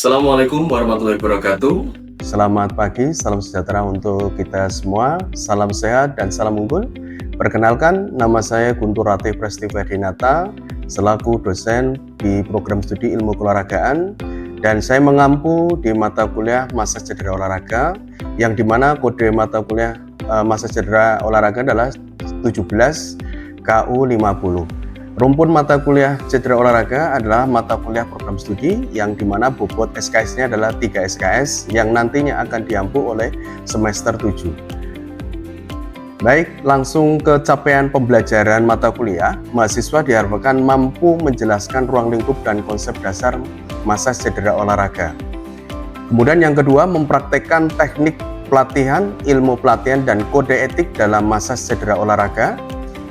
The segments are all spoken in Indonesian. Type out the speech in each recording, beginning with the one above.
Assalamualaikum warahmatullahi wabarakatuh. Selamat pagi, salam sejahtera untuk kita semua, salam sehat dan salam unggul. Perkenalkan, nama saya Guntur Ratih Prestivadinata, selaku dosen di program studi ilmu keolahragaan, dan saya mengampu di mata kuliah masa cedera olahraga, yang dimana kode mata kuliah masa cedera olahraga adalah 17 KU50. Rumpun mata kuliah cedera olahraga adalah mata kuliah program studi yang dimana bobot SKS-nya adalah 3 SKS yang nantinya akan diampu oleh semester 7. Baik, langsung ke capaian pembelajaran mata kuliah. Mahasiswa diharapkan mampu menjelaskan ruang lingkup dan konsep dasar masa cedera olahraga. Kemudian yang kedua, mempraktekkan teknik pelatihan, ilmu pelatihan, dan kode etik dalam masa cedera olahraga.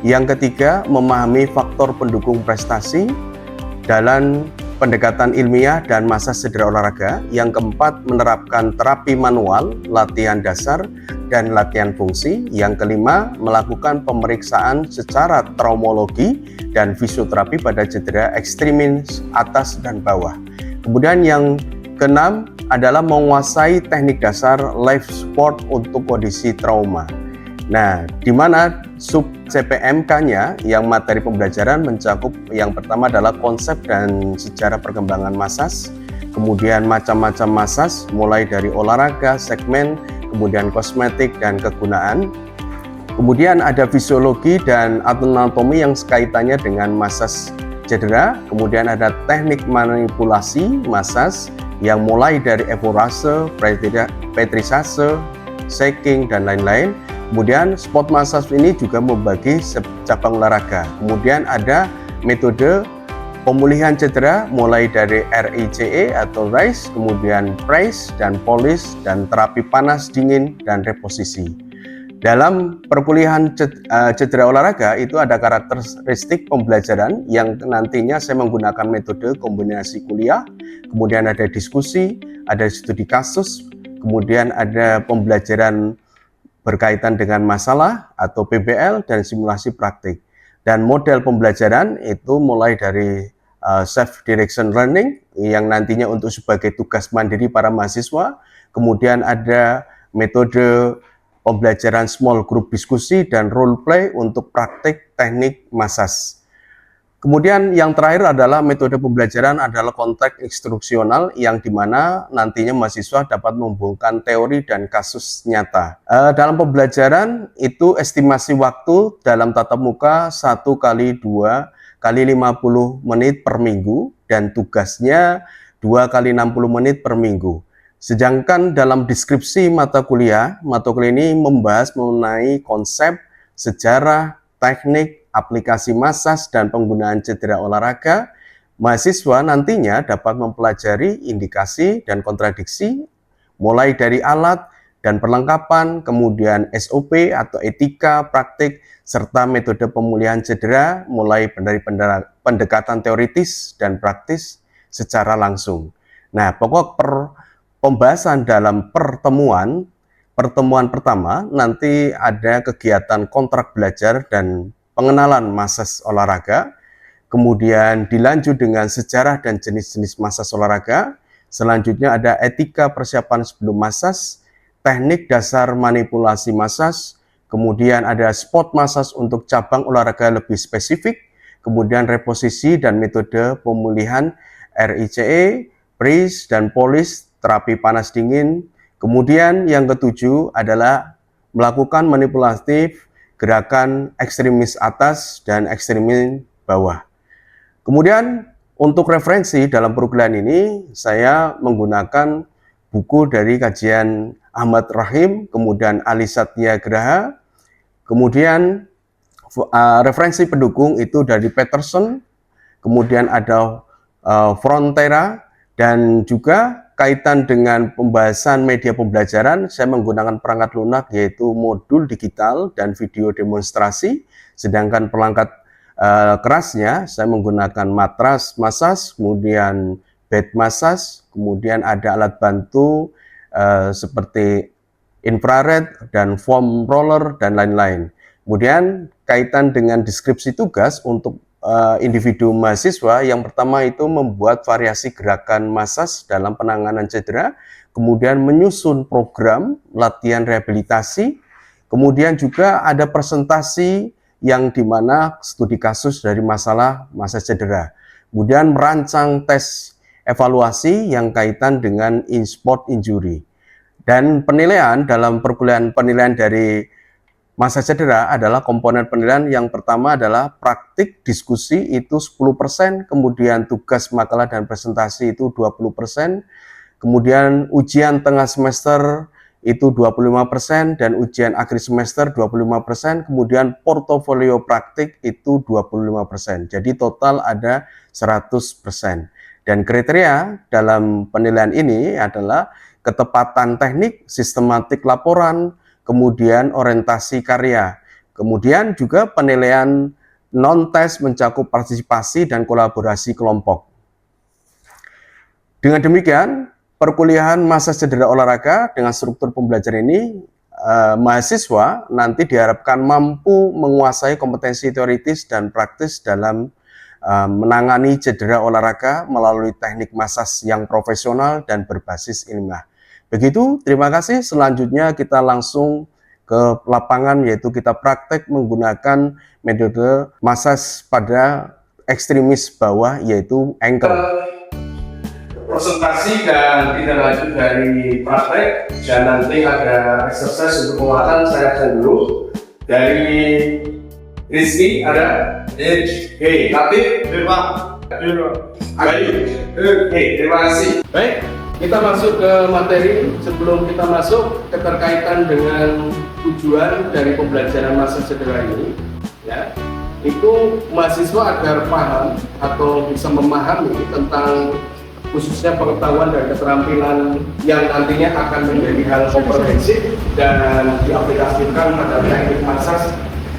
Yang ketiga, memahami faktor pendukung prestasi dalam pendekatan ilmiah dan masa cedera olahraga. Yang keempat, menerapkan terapi manual, latihan dasar, dan latihan fungsi. Yang kelima, melakukan pemeriksaan secara traumologi dan fisioterapi pada cedera ekstremis atas dan bawah. Kemudian yang keenam adalah menguasai teknik dasar life support untuk kondisi trauma. Nah, di mana sub CPMK-nya yang materi pembelajaran mencakup yang pertama adalah konsep dan sejarah perkembangan massage, kemudian macam-macam massage mulai dari olahraga, segmen, kemudian kosmetik dan kegunaan. Kemudian ada fisiologi dan anatomi yang kaitannya dengan massage cedera, kemudian ada teknik manipulasi massage yang mulai dari evorase, petrisase, shaking dan lain-lain. Kemudian sport massage ini juga membagi cabang olahraga. Kemudian ada metode pemulihan cedera mulai dari RICE atau RICE, kemudian brace dan polish, dan terapi panas, dingin, dan reposisi. Dalam perkuliahan cedera olahraga itu ada karakteristik pembelajaran yang nantinya saya menggunakan metode kombinasi kuliah, kemudian ada diskusi, ada studi kasus, kemudian ada pembelajaran berkaitan dengan masalah atau PBL dan simulasi praktik. Dan model pembelajaran itu mulai dari self-direction learning yang nantinya untuk sebagai tugas mandiri para mahasiswa. Kemudian ada metode pembelajaran small group diskusi dan role play untuk praktik teknik massage. Kemudian yang terakhir adalah metode pembelajaran adalah konteks instruksional yang dimana nantinya mahasiswa dapat menghubungkan teori dan kasus nyata. Dalam pembelajaran itu estimasi waktu dalam tatap muka 1 kali 2 kali 50 menit per minggu dan tugasnya 2 kali 60 menit per minggu. Sedangkan dalam deskripsi mata kuliah ini membahas mengenai konsep, sejarah, teknik, aplikasi massage, dan penggunaan cedera olahraga. Mahasiswa nantinya dapat mempelajari indikasi dan kontradiksi, mulai dari alat dan perlengkapan, kemudian SOP atau etika, praktik, serta metode pemulihan cedera, mulai dari pendekatan teoritis dan praktis secara langsung. Nah, pokok pembahasan dalam pertemuan pertama nanti ada kegiatan kontrak belajar dan pengenalan massage olahraga, kemudian dilanjut dengan sejarah dan jenis-jenis massage olahraga. Selanjutnya ada etika persiapan sebelum massage, teknik dasar manipulasi massage, kemudian ada sport massage untuk cabang olahraga lebih spesifik, kemudian reposisi dan metode pemulihan RICE, brace dan polish, terapi panas dingin. Kemudian yang ketujuh adalah melakukan manipulatif gerakan ekstremis atas dan ekstremis bawah. Kemudian untuk referensi dalam program ini saya menggunakan buku dari kajian Ahmad Rahim, kemudian Ali Satyagraha, kemudian referensi pendukung itu dari Peterson, kemudian ada Frontera, dan juga kaitan dengan pembahasan media pembelajaran, saya menggunakan perangkat lunak yaitu modul digital dan video demonstrasi, sedangkan perangkat kerasnya saya menggunakan matras massage, kemudian bed massage, kemudian ada alat bantu seperti infrared dan foam roller dan lain-lain. Kemudian kaitan dengan deskripsi tugas untuk individu mahasiswa. Yang pertama itu membuat variasi gerakan massage dalam penanganan cedera, kemudian menyusun program latihan rehabilitasi, kemudian juga ada presentasi yang dimana studi kasus dari masalah massage cedera, kemudian merancang tes evaluasi yang kaitan dengan in-sport injury. Dan penilaian dalam perkuliahan penilaian dari massage cedera adalah komponen penilaian yang pertama adalah praktik diskusi itu 10%, kemudian tugas makalah dan presentasi itu 20%, kemudian ujian tengah semester itu 25%, dan ujian akhir semester 25%, kemudian portofolio praktik itu 25%. Jadi total ada 100%. Dan kriteria dalam penilaian ini adalah ketepatan teknik, sistematik laporan, kemudian orientasi karya. Kemudian juga penilaian non-tes mencakup partisipasi dan kolaborasi kelompok. Dengan demikian, perkuliahan massage cedera olahraga dengan struktur pembelajaran ini, mahasiswa nanti diharapkan mampu menguasai kompetensi teoritis dan praktis dalam menangani cedera olahraga melalui teknik massage yang profesional dan berbasis ilmiah. Begitu, terima kasih. Selanjutnya kita langsung ke lapangan, yaitu kita praktek menggunakan metode massage pada ekstremis bawah, yaitu ankle. Presentasi dan tidak lanjut dari praktek, dan nanti ada exercise untuk penguatan. Saya akan dulu dari Rizky, ada Latif, baik, terima kasih. Baik, kita masuk ke materi. Sebelum kita masuk keterkaitan dengan tujuan dari pembelajaran massage cedera ini, ya, itu mahasiswa agar paham atau bisa memahami tentang khususnya pengetahuan dan keterampilan yang nantinya akan menjadi hal komprehensif dan diaplikasikan pada teknik massage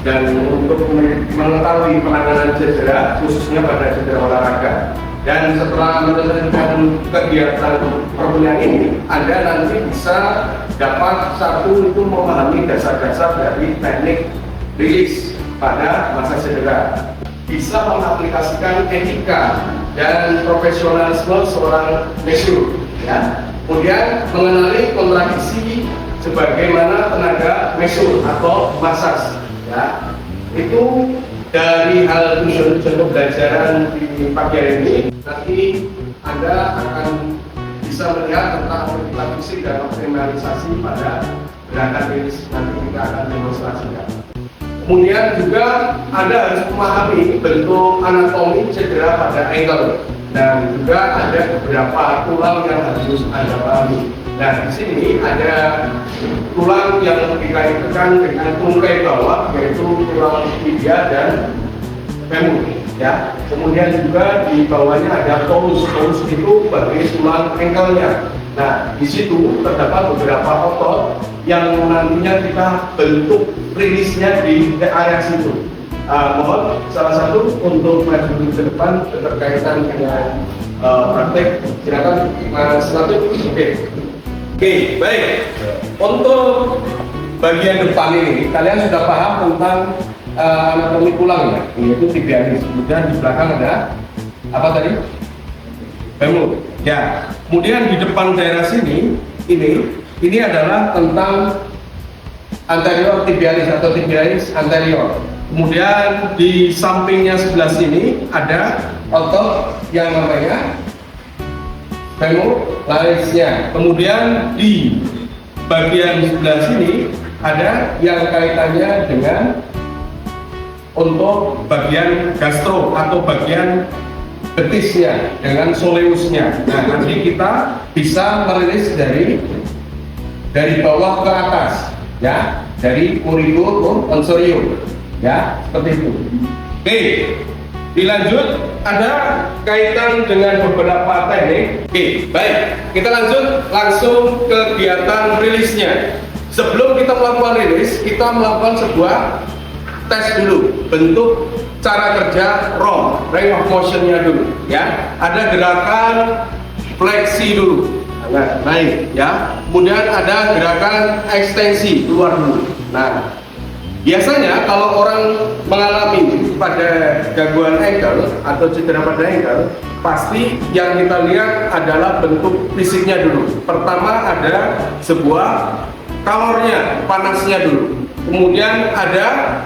dan untuk mengetahui penanganan cedera khususnya pada cedera olahraga. Dan setelah menyelesaikan kegiatan perkuliahan ini, Anda nanti bisa dapat satu itu memahami dasar-dasar dari teknik rilis pada massage cedera, bisa mengaplikasikan etika dan profesionalisme seorang mesur, ya. Kemudian mengenali kontradiksi sebagaimana tenaga mesur atau massage, ya. Itu dari hal tujuan pembelajaran di pagi hari ini. Nanti Anda akan bisa melihat tentang perkembangan fisik dan optimalisasi pada gerakan rilis nanti kita akan demonstrasikan. Kemudian juga Anda harus memahami bentuk anatomi cedera pada ankle, dan juga ada beberapa tulang yang harus Anda pahami. Nah, di sini ada tulang yang dikaitkan dengan tungkai bawah, yaitu tulang tibia dan femur, ya. Kemudian juga di bawahnya ada polus. Polus itu bagian tulang ankle-nya. Nah, di situ terdapat beberapa otot yang nantinya kita bentuk rilisnya di area situ. Mohon salah satu untuk maju ke depan berkaitan dengan praktek. Silakan Mas Latif. Oke, baik. Untuk bagian depan ini kalian sudah paham tentang anatomi tulang, ya, yaitu tibialis. Kemudian di belakang ada apa tadi? Femur. Ya. Kemudian di depan daerah sini ini adalah tentang anterior tibialis atau tibialis anterior. Kemudian di sampingnya sebelah sini ada otot yang namanya femur lalisnya. Kemudian di bagian sebelah sini ada yang kaitannya dengan untuk bagian gastro atau bagian betisnya dengan soleusnya. Nah, nanti kita bisa merilis dari bawah ke atas, ya, dari koridor ke tensorium, ya, seperti itu. Oke, dilanjut, ada kaitan dengan beberapa teknik. Oke, baik, kita langsung kegiatan rilisnya. Sebelum kita melakukan rilis, kita melakukan sebuah tes dulu, bentuk cara kerja ROM, range of motion-nya dulu, ya. Ada gerakan fleksi dulu, nah, naik, ya. Kemudian ada gerakan ekstensi keluar dulu. Nah, Biasanya kalau orang mengalami pada gangguan ankle atau cedera pada ankle, pasti yang kita lihat adalah bentuk fisiknya dulu. Pertama ada sebuah kalornya, panasnya dulu. Kemudian ada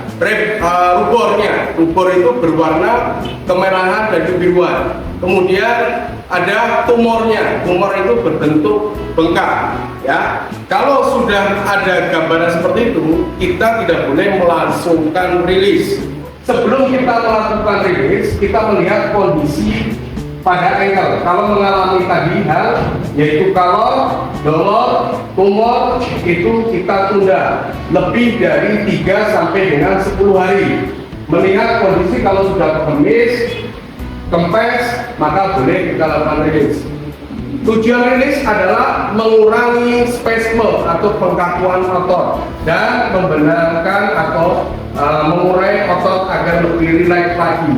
rubornya. Rubor itu berwarna kemerahan dan kebiruan. Kemudian ada tumornya. Tumor itu berbentuk bengkak. Ya, kalau sudah ada gambaran seperti itu, kita tidak boleh melangsungkan rilis. Sebelum kita melakukan rilis, kita melihat kondisi pada ankle. Kalau mengalami tadi hal yaitu kalau dolor, tumor, itu kita tunda lebih dari 3 sampai dengan 10 hari. Melihat kondisi kalau sudah kemis, kempes, maka boleh kita lakukan rilis. Tujuan rilis adalah mengurangi spasme atau pengkakuan otot dan membenarkan atau mengurai otot agar lebih rileks lagi.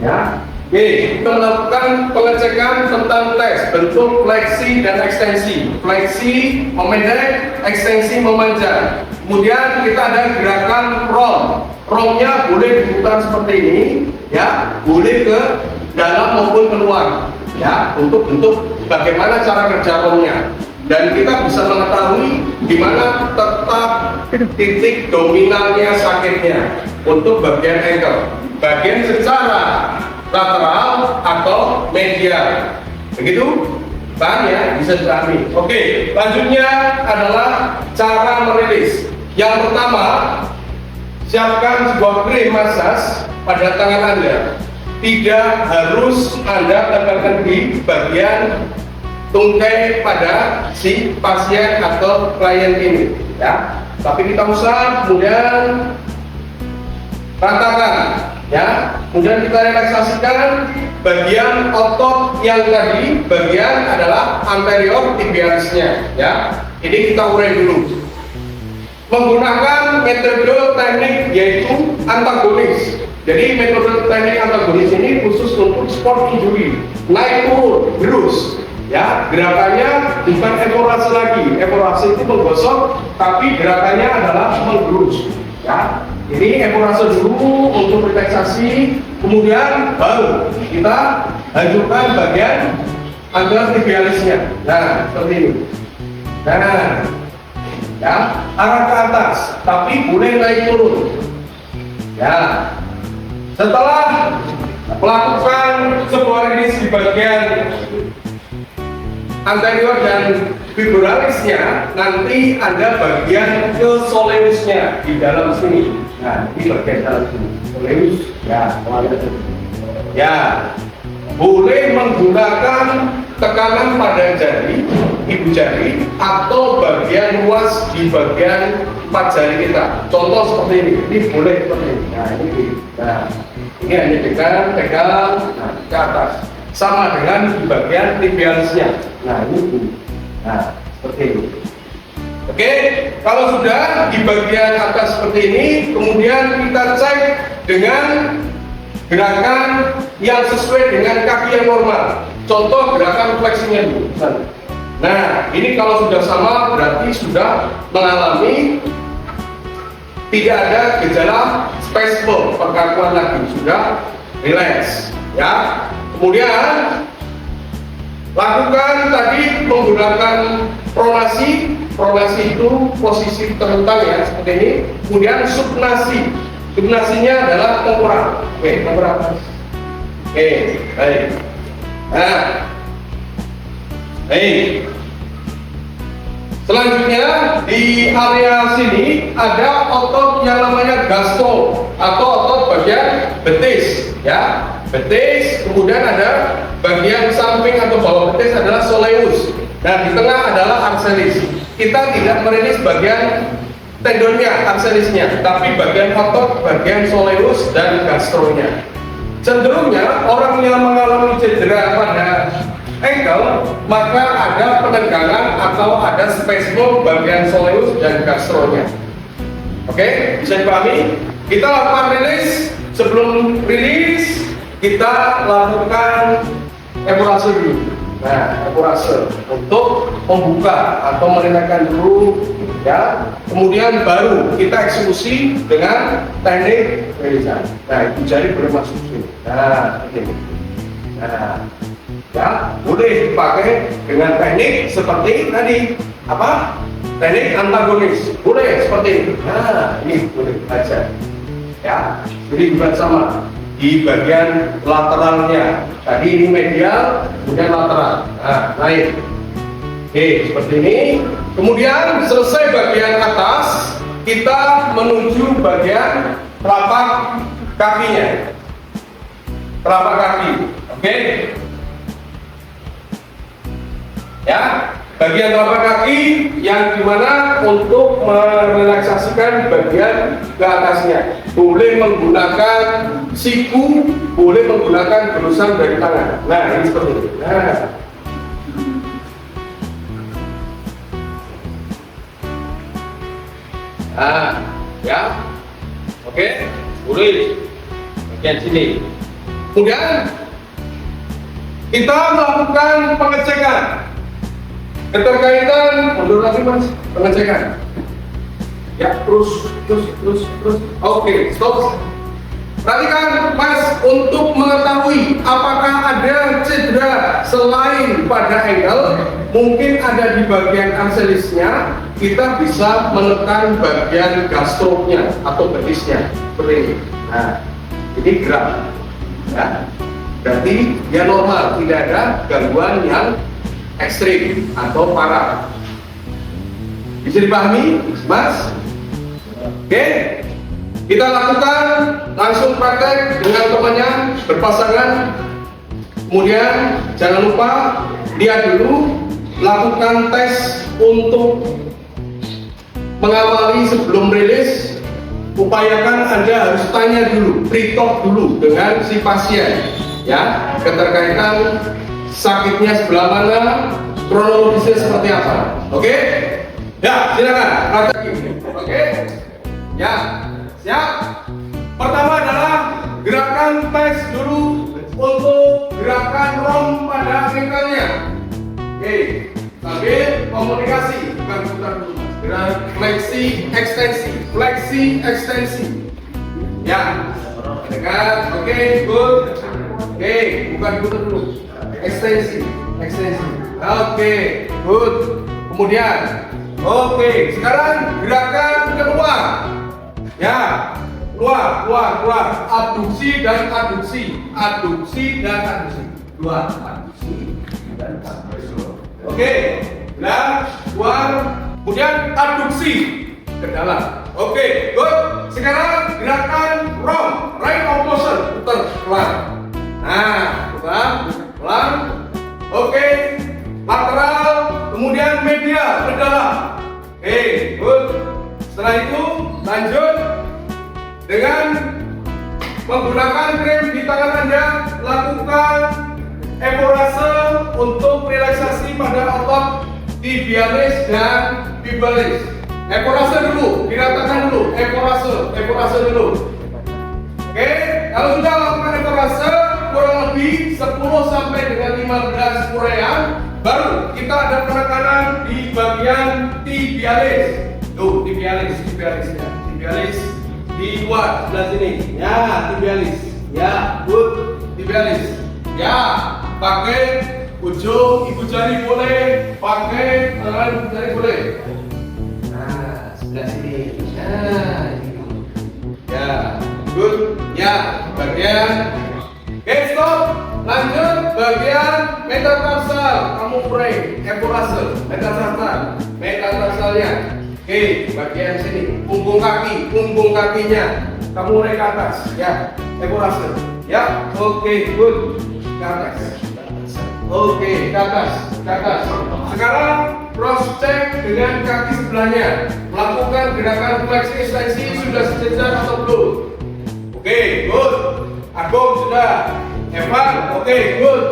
Ya. Oke, kita melakukan pengecekan tentang tes bentuk fleksi dan ekstensi. Fleksi memendek, ekstensi memanjang. Kemudian kita ada gerakan roll. Rollnya boleh diputar seperti ini, ya, boleh ke dalam maupun keluar, ya, untuk bentuk bagaimana cara kerja rollnya. Dan kita bisa mengetahui di mana tetap titik dominannya sakitnya untuk bagian ankle, bagian secara lateral atau medial. Begitu? Paham ya? Bisa dipahami. Oke, selanjutnya adalah cara merilis. Yang pertama, siapkan sebuah krim massage pada tangan Anda. Tidak harus Anda tekankan di bagian tungkai pada si pasien atau klien ini, ya. Tapi kita usah kemudian ratakan, ya. Kemudian kita relaksasikan bagian otot yang tadi, bagian adalah anterior tibialisnya, ya. Ini kita urai dulu. Menggunakan metode teknik yaitu antagonis. Jadi metode teknik antagonis ini khusus untuk sport injury, naik turun, gerus. Ya, gerakannya bukan evaluasi lagi. Evaluasi itu menggosok, tapi gerakannya adalah menggerus. Ya, ini evaluasi dulu untuk relaksasi, kemudian baru kita hancurkan bagian anterior tibialisnya. Nah, seperti ini. Nah, ya, arah ke atas, tapi boleh naik turun. Ya, setelah melakukan sebuah rilis di bagian anterior dan fibulalisnya, nanti ada bagian ke soleusnya di dalam sini. Nah, ini bagian dalam sini. Soleus, ya, ya, boleh menggunakan tekanan pada jari, ibu jari, atau bagian luas di bagian 4 jari kita. Contoh seperti ini boleh seperti ini. Nah, ini hanya pegang, nah, ke atas. Sama dengan di bagian tibialisnya. Nah, ini. Nah, seperti ini. Oke, kalau sudah di bagian atas seperti ini, kemudian kita cek dengan gerakan yang sesuai dengan kaki yang normal. Contoh gerakan fleksinya dulu. Nah, ini kalau sudah sama berarti sudah mengalami tidak ada gejala spasme pengkakuan lagi, sudah relax, ya. Kemudian lakukan tadi menggunakan pronasi. Pronasi itu posisi terlentang, ya, seperti ini. Kemudian subnasi. Subnasinya adalah tengkorak. Oke, tengkorak. Oke, baik. Nah, baik. Selanjutnya di area sini ada otot yang namanya gastro atau otot bagian betis, ya, betis. Kemudian ada bagian samping atau bawah betis adalah soleus. Nah, di tengah adalah akselis. Kita tidak merilis bagian tendonnya, akselisnya, tapi bagian otot, bagian soleus dan gastronya. Cenderungnya orang yang mengalami cedera pada ankle, maka ada penegangan atau ada spasme bagian soleus dan gastronya. Oke, bisa dipahami? Kita lakukan rilis. Sebelum rilis, kita lakukan evaluasi dulu. Nah, akurase untuk membuka atau merelakan dulu, ya. Kemudian baru kita eksekusi dengan teknik rilisan. Nah, itu jari boleh masuk sini. Nah, ini. Nah, ya boleh dipakai dengan teknik seperti tadi apa? Teknik antagonis. Boleh seperti ini. Nah, ini boleh aja. Ya, jadi juga sama di bagian lateralnya. Tadi ini medial, kemudian lateral. Nah, naik. Oke, seperti ini. Kemudian selesai bagian atas, kita menuju bagian telapak kakinya. Telapak kaki. Oke. Ya, bagian telapak kaki yang dimana untuk merelaksasikan bagian ke atasnya. Boleh menggunakan siku, boleh menggunakan gerusan dari tangan. Nah, ini seperti ini. Nah, ya, oke, boleh. Bagian sini. Kemudian kita melakukan pengecekan keterkaitan, mundur lagi mas, pengecekan. Ya, terus. Oke, stop. Perhatikan mas, untuk mengetahui apakah ada cedera selain pada ankle, mungkin ada di bagian aksialisnya, kita bisa menekan bagian gastroknya atau betisnya seperti ini. Nah, ini gerak. Ya, berarti dia normal, tidak ada gangguan yang ekstrim atau parah. Bisa dipahami, mas? Oke, kita lakukan langsung praktek dengan temannya berpasangan. Kemudian jangan lupa lihat dulu, lakukan tes untuk mengawali sebelum rilis. Upayakan Anda harus tanya dulu, pre-talk dulu dengan si pasien, ya, keterkaitan sakitnya sebelah mana, kronologisnya seperti apa. Oke? Ya, silakan. Oke? Ya, siap. Pertama adalah gerakan tes dulu untuk gerakan rom pada ankle-nya. Oke, sambil komunikasi, bukan putar dulu. Gerak fleksi ekstensi. Ya, dekat. Oke, good. Oke, bukan putar dulu. Ekstensi. Oke, good. Kemudian, oke, sekarang gerakan kedua. Ya, keluar. Abduksi dan aduksi. Dua, abduksi dan aduksi. Oke, nah, keluar. Kemudian abduksi ke dalam. Oke, good. Sekarang gerakan rom, right of motion, putar pelan. Nah, pelan. Oke, lateral, kemudian medial ke dalam. Oke, good. Setelah itu lanjut dengan menggunakan krim di tangan Anda, lakukan evorase untuk relaksasi pada otot tibialis dan pibalis. Evorase dulu, diratakan dulu, evorase dulu. Oke, kalau sudah lakukan evorase kurang lebih 10 sampai dengan 15 urean, baru kita ada penekanan di bagian tibialis. Tuh, tibialis di luar sebelah sini. Ya, tibialis. Ya, good, tibialis. Ya, pakai ujung ibu jari boleh, pakai tangan ibu jari boleh. Nah, sebelah sini. Nah, ini. Ya, good. Ya, bagian. Oke, stop. Lanjut bagian metatarsal. Kamu pray, evorase, metatarsalnya. Oke, bagian sini, punggung kakinya. Kamu naik ke atas, ya, evorase. Ya, oke, good. Ke atas. Oke, ke atas. Sekarang cross check dengan kaki sebelahnya. Lakukan gerakan fleksi ekstensi sudah sejajar atau belum? Oke, good. Agung sudah. Evan, oke, good.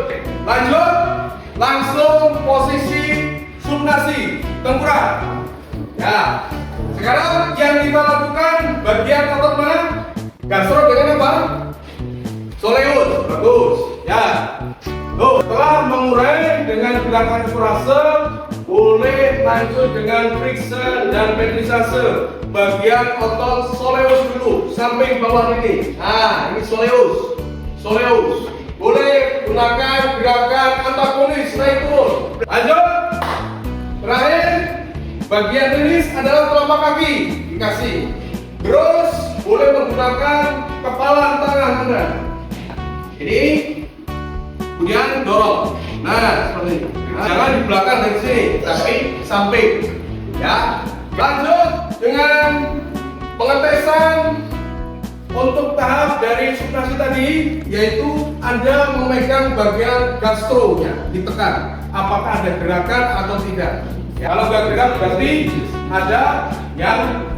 Lanjut, langsung posisi subnasi, tengkurap. Ya, sekarang yang kita lakukan bagian otot mana? Gastrok dengan apa? Soleus, bagus. Ya. Tuh, setelah mengurai dengan gerakan kurase, boleh lanjut dengan friction dan vernissage. Bagian otot soleus dulu, samping bawah ini. Nah, ini soleus. Boleh gunakan gerakan antagonis naik turun. Lanjut. Terakhir, bagian rilis adalah telapak kaki dikasih. Terus boleh menggunakan kepala tangan Anda. Ini kemudian dorong. Nah, seperti ini. Jangan di belakang dari sini, tapi samping. Ya. Lanjut dengan pengetesan untuk tahap dari subluxasi tadi, yaitu Anda memegang bagian gastronya, ditekan. Apakah ada gerakan atau tidak? Ya, kalau nggak gerak berarti ada yang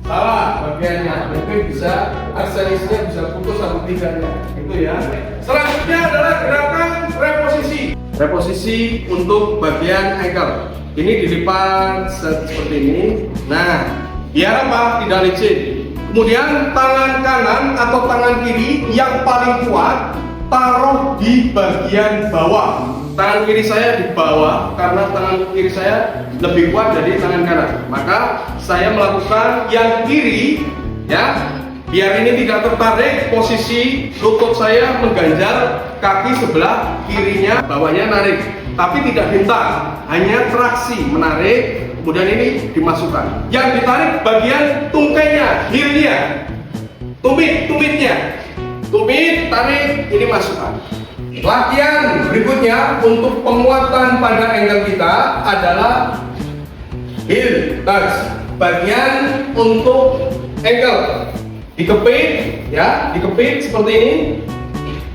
salah bagiannya. Mungkin bisa akselisnya bisa putus atau tidaknya. Itu ya. Selanjutnya adalah gerakan reposisi. Reposisi untuk bagian ankle. Ini dilipat seperti ini. Nah, biar apa? Tidak licin. Kemudian tangan kanan atau tangan kiri yang paling kuat taruh di bagian bawah. Tangan kiri saya di bawah karena tangan kiri saya lebih kuat dari tangan kanan. Maka saya melakukan yang kiri, ya, biar ini tidak tertarik. Posisi lutut saya mengganjal kaki sebelah kirinya, bawahnya narik, tapi tidak hentak, hanya traksi menarik. Kemudian ini dimasukkan. Yang ditarik bagian tungkainya, heel-nya, tumit-tumitnya. Tumit, tarik, ini masukkan. Latihan berikutnya untuk penguatan pada ankle kita adalah heel touch. Bagian untuk ankle dikepit, ya, dikepit seperti ini,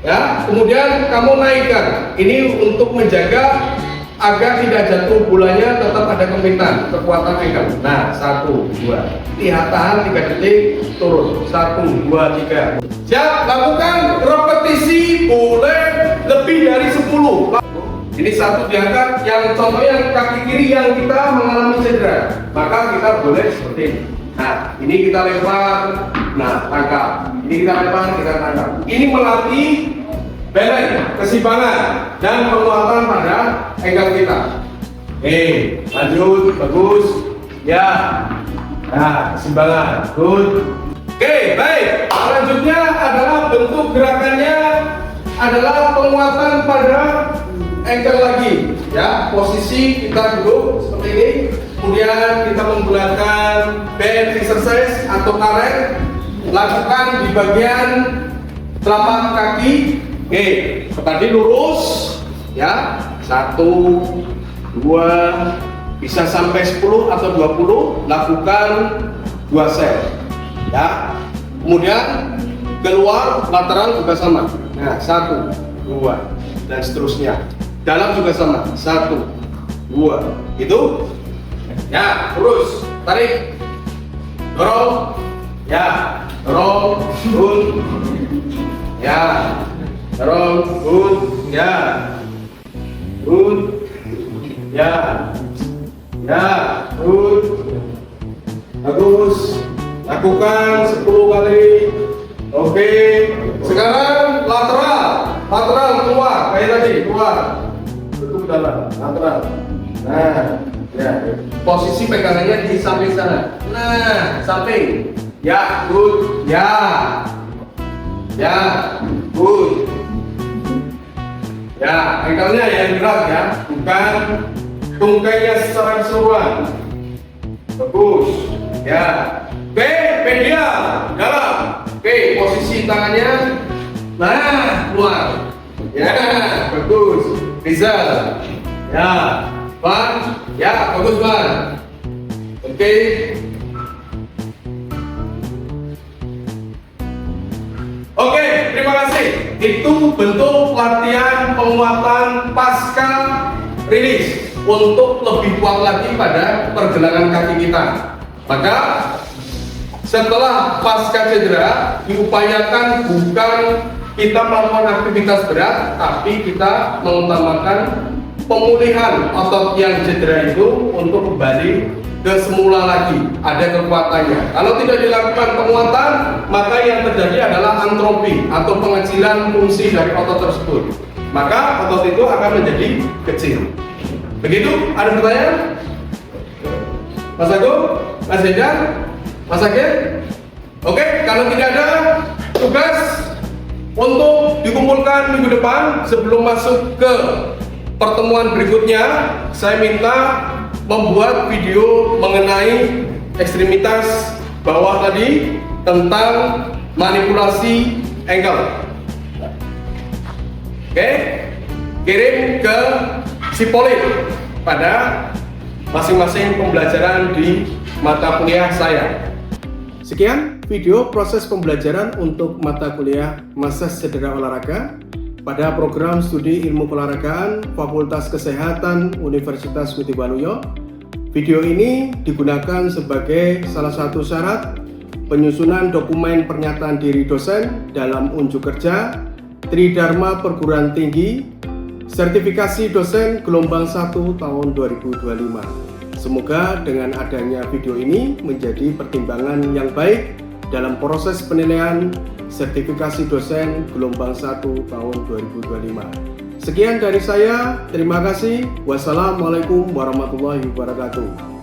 ya. Kemudian kamu naikkan. Ini untuk menjaga agar tidak jatuh bolanya, tetap ada kepitan, kekuatan ankle. Nah, 1, 2, lihat, tahan 3 detik, turun, 1, 2, 3. Siap, lakukan repetisi boleh lebih dari 10. Ini satu diangkat, yang contohnya kaki kiri yang kita mengalami cedera, maka kita boleh seperti ini. Nah, ini kita lempar, nah tangkap. Ini kita lempar, kita tangkap. Ini melatih balance, keseimbangan dan penguatan pada ankle kita. Oke, lanjut, bagus. Ya, nah keseimbangan, good. Oke, baik. Selanjutnya adalah bentuk gerakannya adalah penguatan pada ankle lagi. Ya, posisi kita duduk seperti ini. Kemudian kita menggunakan band exercise atau karet. Lakukan di bagian telapak kaki. Oke, tadi lurus, ya, 1, 2, bisa sampai 10 atau 20, lakukan 2 set, ya. Kemudian keluar lateral juga sama, nah 1, 2, dan seterusnya. Dalam juga sama, 1, 2, itu, ya, terus tarik, dorong, ya, dorong, good, ya. Dorong, good, ya, good, ya, ya, good, bagus. Lakukan 10 kali. Oke. Sekarang lateral keluar, kayak tadi keluar. Tutup dalam, lateral. Nah, ya. Posisi pegangannya di samping sana. Nah, samping. Ya, good, ya, ya, good. Ya, ankle-nya yang gerak ya, bukan tungkainya secara keseluruhan. Bagus. Ya. Oke, medial, dalam. Oke, posisi tangannya. Nah, keluar. Ya, bagus. Rizal. Ya, Bang. Ya, bagus, Bang. Oke. Oke, terima kasih. Itu bentuk latihan penguatan pasca rilis untuk lebih kuat lagi pada pergelangan kaki kita. Maka setelah pasca cedera diupayakan bukan kita melakukan aktivitas berat, tapi kita mengutamakan pemulihan otot yang cedera itu untuk kembali ke semula lagi, ada kekuatannya. Kalau tidak dilakukan penguatan, maka yang terjadi adalah antropi atau pengecilan fungsi dari otot tersebut. Maka otot itu akan menjadi kecil. Begitu? Ada pertanyaan? Mas Agung? Mas Hendar? Mas Agil? Oke, kalau tidak ada, tugas untuk dikumpulkan minggu depan sebelum masuk ke pertemuan berikutnya. Saya minta membuat video mengenai ekstremitas bawah tadi tentang manipulasi ankle. Oke, kirim ke Sipolin pada masing-masing pembelajaran di mata kuliah saya. Sekian video proses pembelajaran untuk mata kuliah Masas Cedera Olahraga pada program studi ilmu keolahragaan Fakultas Kesehatan Universitas Ngudi-Waluyo. Video ini digunakan sebagai salah satu syarat penyusunan dokumen pernyataan diri dosen dalam unjuk kerja Tridharma Perguruan Tinggi sertifikasi dosen gelombang 1 tahun 2025. Semoga dengan adanya video ini menjadi pertimbangan yang baik dalam proses penilaian sertifikasi dosen gelombang 1 tahun 2025. Sekian dari saya, terima kasih. Wassalamualaikum warahmatullahi wabarakatuh.